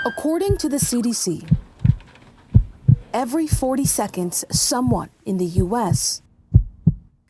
According to the CDC, every 40 seconds, someone in the U.S.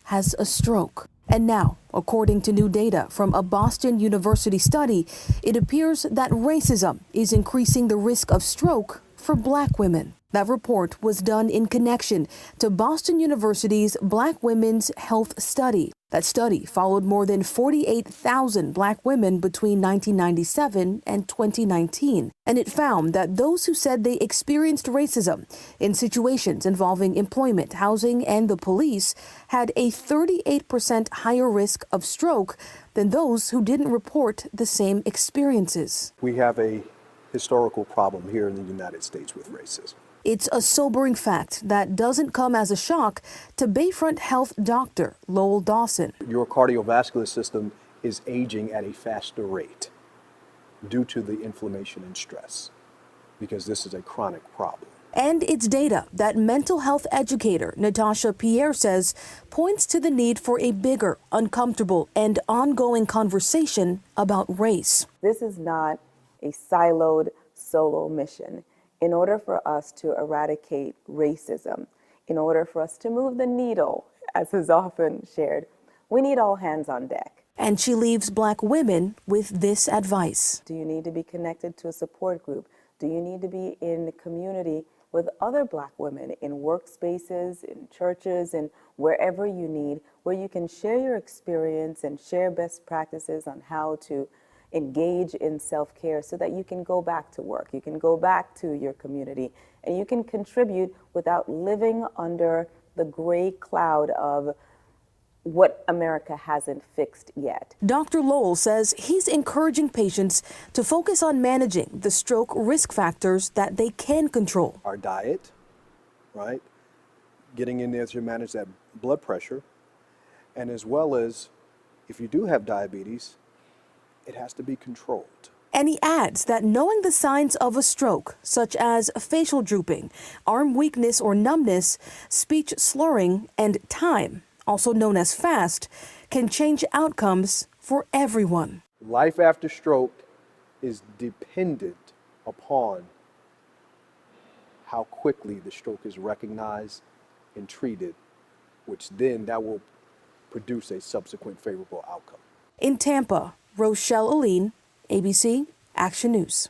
has a stroke. And now, according to new data from a Boston University study, it appears that racism is increasing the risk of stroke for Black women. That report was done in connection to Boston University's Black Women's Health Study. That study followed more than 48,000 Black women between 1997 and 2019. And it found that those who said they experienced racism in situations involving employment, housing, and the police had a 38% higher risk of stroke than those who didn't report the same experiences. We have a historical problem here in the United States with racism. It's a sobering fact that doesn't come as a shock to Bayfront Health doctor Lowell Dawson. Your cardiovascular system is aging at a faster rate due to the inflammation and stress, because this is a chronic problem. And it's data that mental health educator Natasha Pierre says points to the need for a bigger, uncomfortable, and ongoing conversation about race. This is not a siloed solo mission. In order for us to eradicate racism, in order for us to move the needle, as is often shared, we need all hands on deck. And she leaves Black women with this advice. Do you need to be connected to a support group? Do you need to be in the community with other Black women in workspaces, in churches, and wherever you need, where you can share your experience and share best practices on how to engage in self-care so that you can go back to work, you can go back to your community, and you can contribute without living under the gray cloud of what America hasn't fixed yet. Dr. Lowell says he's encouraging patients to focus on managing the stroke risk factors that they can control. Our diet, right? Getting in there to manage that blood pressure, and as well as if you do have diabetes, it has to be controlled. And he adds that knowing the signs of a stroke, such as facial drooping, arm weakness or numbness, speech slurring, and time, also known as FAST, can change outcomes for everyone. Life after stroke is dependent upon how quickly the stroke is recognized and treated, which then that will produce a subsequent favorable outcome. In Tampa, Rochelle Aline, ABC Action News.